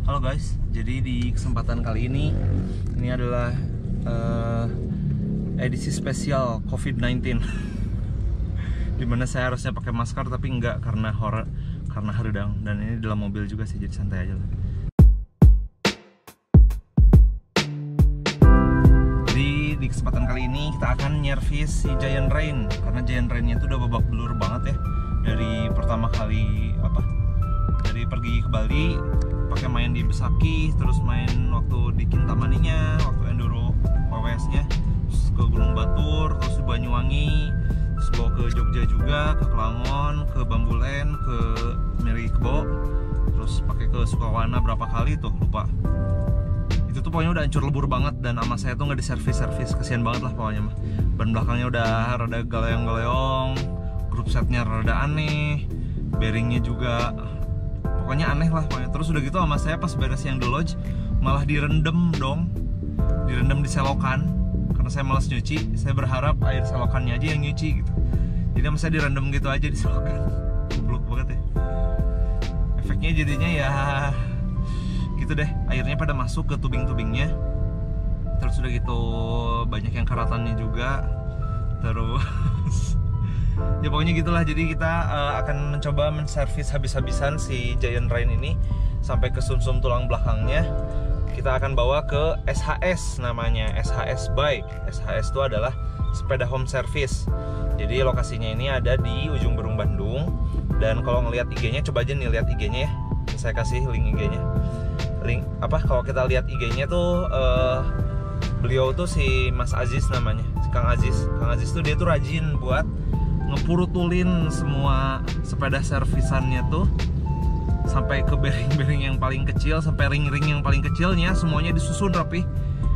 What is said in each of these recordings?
Halo guys, jadi di kesempatan kali ini adalah edisi spesial COVID-19 dimana saya harusnya pakai masker tapi enggak karena haridang, dan ini dalam mobil juga sih, jadi santai aja lah. Jadi di kesempatan kali ini kita akan nyervis si Giant Rain, karena Giant Rain-nya itu udah babak belur banget ya. Dari pertama kali dari pergi ke Bali pakai main di Besaki, terus main waktu di Kintamaninya, waktu enduro WWS-nya, terus ke Gunung Batur, terus ke Banyuwangi, terus bawa ke Jogja juga, ke Kelangon, ke Bambulen, ke Merikebo, terus pakai ke Sukawana berapa kali tuh lupa. Itu tuh pokoknya udah hancur lebur banget, dan sama saya tuh nggak diservis, kasihan banget lah pokoknya mah. Ban belakangnya udah rada galeong-galeong, grup setnya rada aneh, bearingnya juga pokoknya aneh lah pokoknya. Terus udah gitu sama saya pas beres yang The Lodge malah direndam di selokan, karena saya malas nyuci. Saya berharap air selokannya aja yang nyuci gitu, jadi sama saya direndam gitu aja di selokan. Goblok banget ya. Efeknya jadinya ya gitu deh, airnya pada masuk ke tubing-tubingnya. Terus udah gitu banyak yang karatannya juga. Terus ya pokoknya gitulah. Jadi kita akan mencoba menservis habis-habisan si Giant Rain ini sampai ke sumsum tulang belakangnya. Kita akan bawa ke SHS, namanya SHS Bike. SHS itu adalah sepeda home service. Jadi lokasinya ini ada di ujung Berung, Bandung. Dan kalau ngelihat IG-nya, coba aja nih lihat IG-nya ya. Saya kasih link IG-nya. Kalau kita lihat IG-nya tuh beliau tuh si Mas Aziz namanya, si Kang Aziz. Kang Aziz tuh dia tuh rajin buat ngepurutulin semua sepeda servisannya tuh sampai ke bearing-bearing yang paling kecil, sampai ring-ring yang paling kecilnya, semuanya disusun rapi,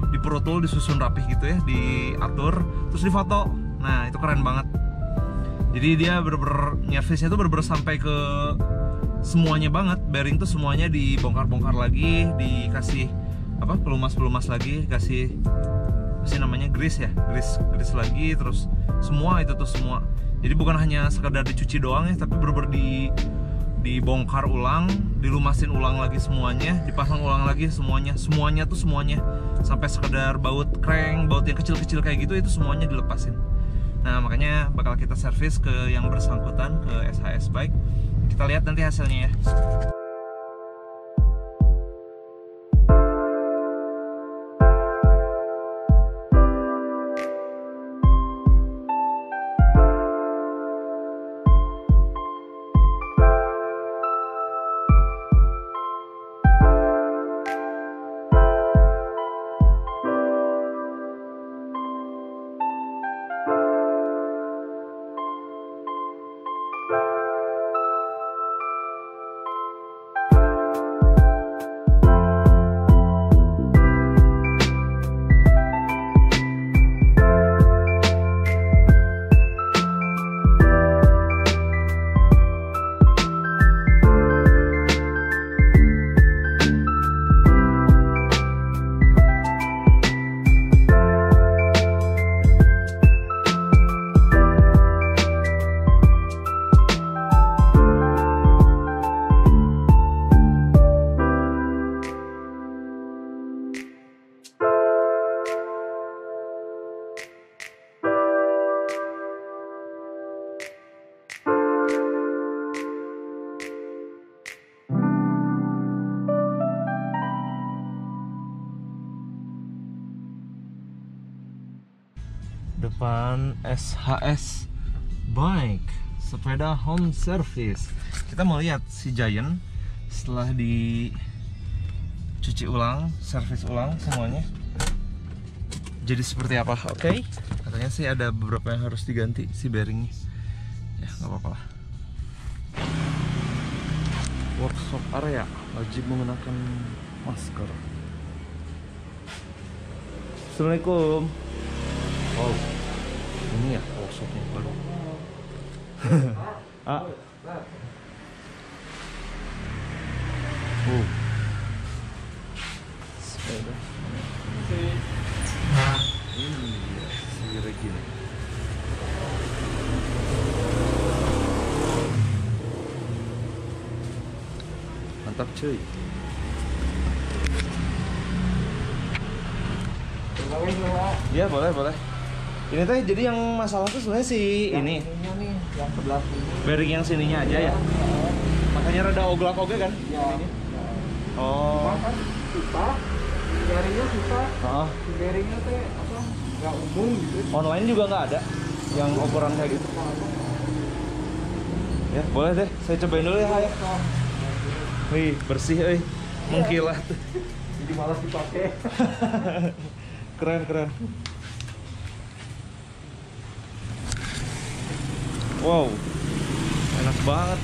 dipurutul, disusun rapi gitu ya, diatur, terus difoto. Nah itu keren banget. Jadi dia bener-bener nyervisnya tuh bener-bener sampai ke semuanya banget. Bearing tuh semuanya dibongkar-bongkar lagi, dikasih pelumas-pelumas lagi, kasih namanya grease ya, grease lagi, terus semua itu tuh semua. Jadi bukan hanya sekedar dicuci doang ya, tapi bener-bener dibongkar ulang, dilumasin ulang lagi semuanya, dipasang ulang lagi semuanya sampai sekedar baut crank, baut yang kecil-kecil kayak gitu, itu semuanya dilepasin. Nah makanya bakal kita servis ke yang bersangkutan, ke SHS Bike. Kita lihat nanti hasilnya ya. Depan SHS Bike, sepeda home service. Kita mau lihat si Giant setelah dicuci ulang, servis ulang semuanya, jadi seperti apa. Oke. Katanya sih ada beberapa yang harus diganti si bearingnya. Ya nggak apa-apa lah. Workshop area wajib menggunakan masker. Assalamualaikum. Oh, ini ya workshopnya baru. Sepeda. Ini dia si Regina. Mantap cuy. Iya boleh boleh. Ini teh jadi yang masalah tuh sebenarnya si yang ini. ininya nih, yang sebelah sini. Bearing yang sininya aja ya. Makanya rada oglak-oglak kan? Ya. Oh. Cuma kan susah, bearingnya susah. Heeh. Si bearingnya teh apa? Nggak umum gitu. Online juga nggak ada yang ukuran kayak gitu. Ya boleh deh, saya cobain dulu ya. Ya. Wih bersih, mengkilat. Jadi malas dipakai. Keren keren. Wow, enak banget.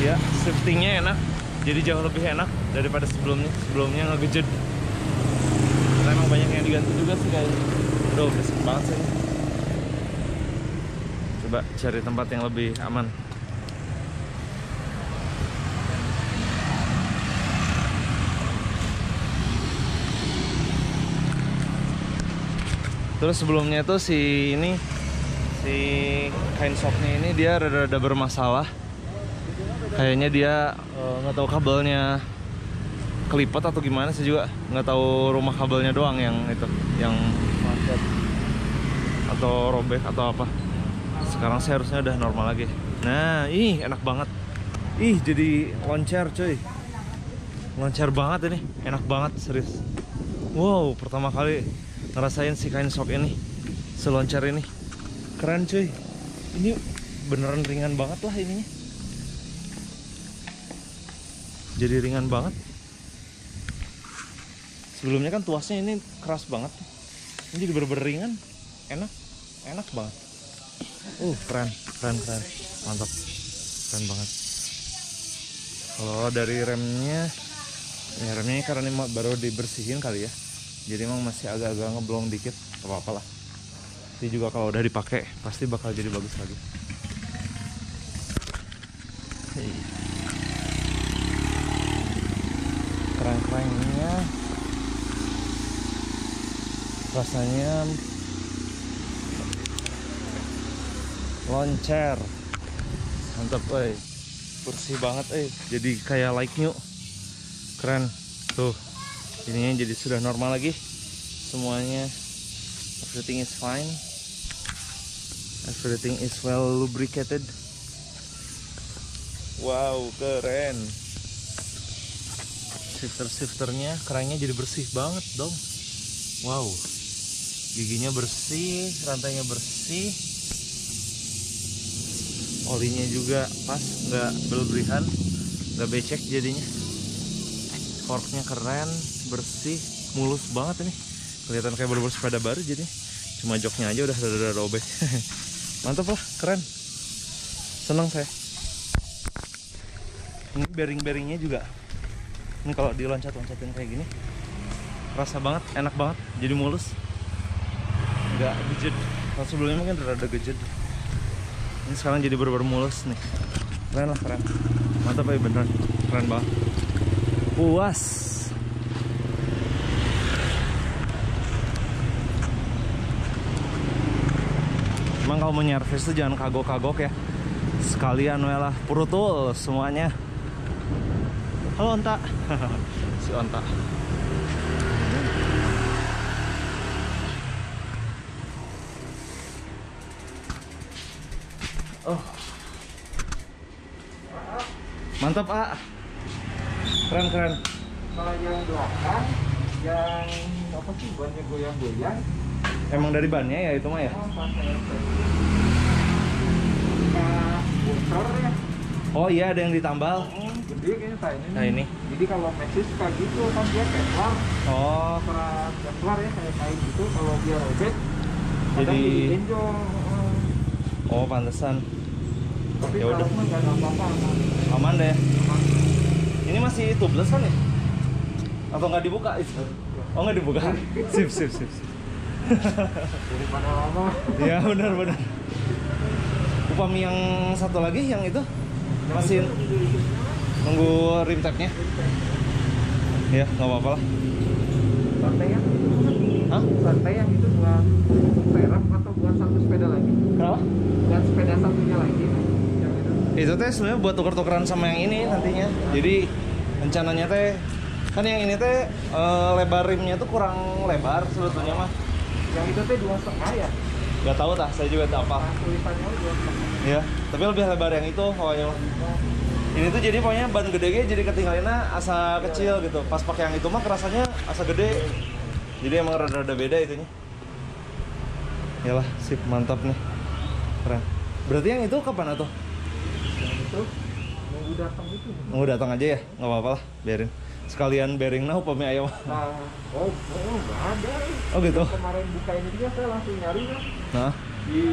Ya, shiftingnya enak, jadi jauh lebih enak daripada sebelumnya. Sebelumnya ngegejed. Karena emang banyak yang diganti juga sih kayaknya. Aduh, berisik banget sih. Coba cari tempat yang lebih aman. Terus sebelumnya tuh si kain shocknya ini dia rada-rada bermasalah. Kayaknya dia nggak tahu kabelnya kelipet atau gimana sih, juga nggak tahu rumah kabelnya doang yang itu, yang macet atau robek atau apa. Sekarang sih harusnya udah normal lagi. Nah, ih enak banget. Ih jadi loncer cuy. Loncer banget ini, enak banget serius. Wow, pertama kali ngerasain si kain shock ini, seloncer ini. Keren cuy. Ini beneran ringan banget lah ininya. Jadi ringan banget. Sebelumnya kan tuasnya ini keras banget. Ini jadi bener-bener ringan, enak banget. Keren, mantap, keren banget. Kalau dari remnya, ya remnya karena ini baru dibersihin kali ya, jadi emang masih agak-agak ngeblong dikit, apa-apa lah. Tapi juga kalau udah dipakai pasti bakal jadi bagus lagi. Keren-kerennya, rasanya loncer, mantap, bersih banget, jadi kayak like new, keren. Tuh, ininya jadi sudah normal lagi, semuanya, everything is fine, everything is well lubricated. Wow, keren. Shifternya, kerannya jadi bersih banget dong. Wow, giginya bersih, rantainya bersih. Olinya juga pas, nggak berlebihan, nggak becek jadinya. Forknya keren, bersih, mulus banget ini. Kelihatan kayak bener-bener sepeda baru jadi. Cuma joknya aja udah rada robek. Mantap lah, keren. Seneng saya. Ini bearing-bearingnya juga. Ini kalau diloncat-loncatin kayak gini, rasa banget, enak banget, jadi mulus. Nggak gejed. Kalau sebelumnya mungkin rada gejed. Ini sekarang jadi bener-bener mulus nih. Keren lah, keren. Mantap ya, beneran keren banget. Puas. Emang kalau mau nyervis tuh jangan kagok-kagok ya. Sekalian lah purutul semuanya. Halo Onta. Si Onta. Mantap, A. Keren. Kalau yang belakang, yang apa sih, bannya goyang-goyang. Emang dari bannya ya itu mah ya? Bocor ya. Oh iya, ada yang ditambal. Gede kayaknya kayak ini. Nah ini. Jadi kalau Maxxis kayak gitu kan dia Kevlar. Oh. Keras Kevlar ya, kayak gitu. Kalau dia robek, Jadi benjol. Oh, pantesan. Tapi Ya udah. kalau nggak ada apa-apa. Aman deh. Ini masih tubeless kan ya? Atau nggak dibuka? Oh, nggak dibuka. Sip. Daripada lama. Iya, benar. Upami yang satu lagi yang itu masih nunggu rim tapnya. Ya nggak apa-apa lah. Santai yang itu Hah? santai yang itu buat serap atau buat satu sepeda lagi? Kenapa? Buat sepeda satunya lagi yang itu. Itu teh sebenarnya buat tuker-tukeran sama yang ini nantinya. Jadi rencananya teh kan yang ini teh lebar rimnya tuh kurang lebar sebetulnya mah. Yang itu teh 2,5 ya? Gak tahu tah, saya juga tak apa. Nah, tulisannya 2,5. Ya, tapi lebih lebar yang itu pokoknya mah. Ini tuh jadi pokoknya ban gedenya jadi ketinggalinnya asa kecil gitu. Pas pakai yang itu mah kerasanya asa gede. Jadi emang rada-rada beda itunya. Yalah, sip, mantap nih. Keren. Berarti yang itu kapan atuh? Yang itu nunggu datang itu. Nunggu datang aja ya, nggak apa-apa lah, biarin. Sekalian bearing nah upami ayam. Nah, nggak ada. Oh gitu. Kemarin buka ini juga saya langsung nyari kan Nah, di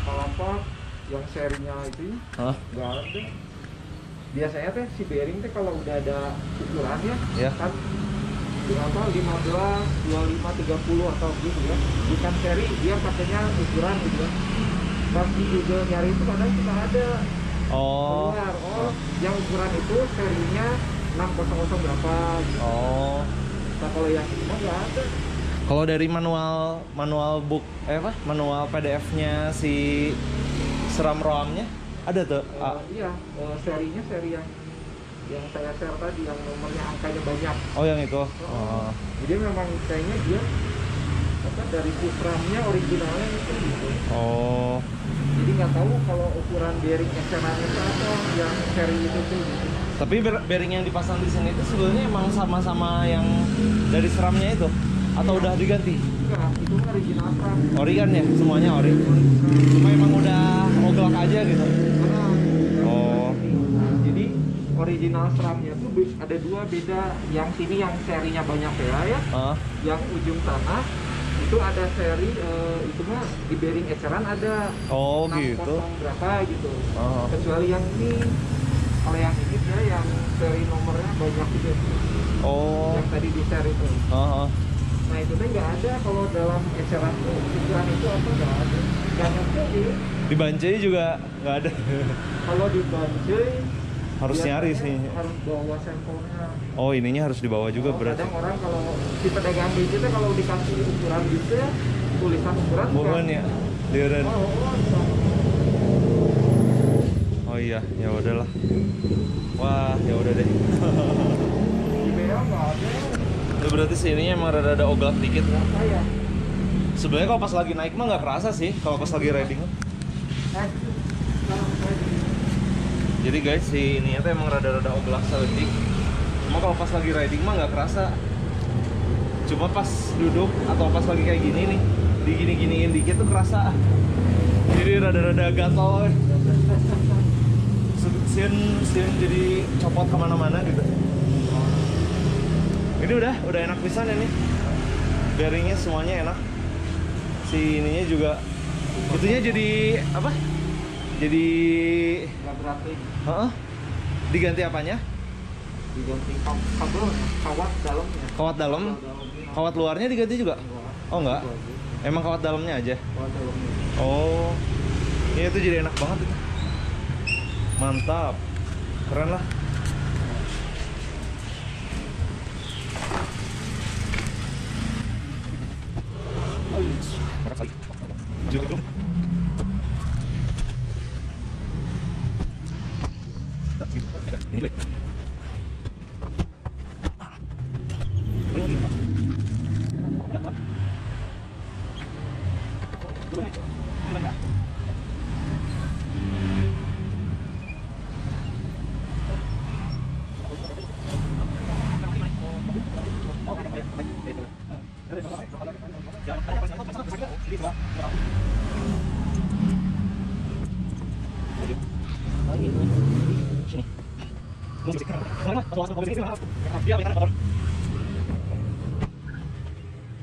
Palapa yang serinya itu hah? nggak ada. Biasanya teh si bearing teh kalau udah ada ukurannya Ya. kan berapa 15, 25, 30 atau gitu ya. Bukan seri dia pakainya ukuran gitu ya. Pas di Google nyari itu kadang kita ada Oh. keluar yang ukuran itu serinya 600 berapa gitu. Oh. Nah kalau yang ini mah nggak ada. Kalau dari manual book manual PDF-nya si SRAM ROM-nya ada tuh. Iya, serinya seri yang saya share tadi yang nomornya angkanya banyak. Oh, yang itu. Oh. Jadi memang kayaknya dia dari RAM-nya originalnya itu gitu. Oh. Jadi nggak tahu kalau ukuran bearing ecerannya itu apa yang seri itu tuh gitu. Tapi bearing yang dipasang di sini itu sebenarnya emang sama-sama yang dari SRAM-nya itu atau udah diganti? Enggak, itu original RAM. Ori kan ya, semuanya ori. Cuma emang udah oglak aja gitu. Oh. Jadi original RAM-nya tuh ada dua beda. Yang sini yang serinya banyak ya. Yang ujung sana itu ada seri itu mah di bearing eceran ada. Oh 600 gitu. berapa gitu. Kecuali yang ini, kalau yang ini dia yang seri nomornya banyak gitu. Oh. Yang tadi di share itu. Nah itu tuh nggak ada kalau dalam eceran tuh ukuran itu apa nggak ada. Yang mungkin Di Banjai juga nggak ada. kalau di Banjai Harus nyari sih. harus bawa sampelnya. Oh, ininya harus dibawa juga berarti. Kadang orang kalau si pedagang biji itu kalau dikasih ukuran gitu ya, tulisan ukuran Bukan ya, liren. Oh, Oh iya, ya udahlah. Wah, ya udah deh. di BL nggak ada. Itu berarti sininya emang rada-rada oglak dikit. Saya Sebenarnya kalau pas lagi naik mah nggak kerasa sih, kalau pas lagi riding. Jadi guys, si ini tuh emang rada-rada oglak sedetik. Cuma kalau pas lagi riding mah nggak kerasa. Cuma pas duduk atau pas lagi kayak gini nih, digini-giniin dikit tuh kerasa. Jadi rada-rada gatel. Sin jadi copot kemana-mana gitu. Ini udah enak pisan ini. Bearingnya semuanya enak. Si ininya juga. Itunya jadi apa? Jadi nggak berarti diganti apanya? diganti kabel kawat dalamnya. Kawat dalam? Kawat luarnya diganti juga? Oh enggak? Emang kawat dalamnya aja? Kawat dalamnya. Oh, ini tuh jadi enak banget itu. Mantap, keren lah.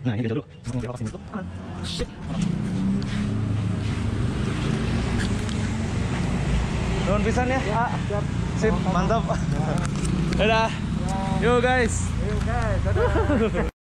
Nah, ini dulu. Shit. Nuhun pisan ya. Sip, mantap. Dadah. Yo guys. Ayo guys, dadah.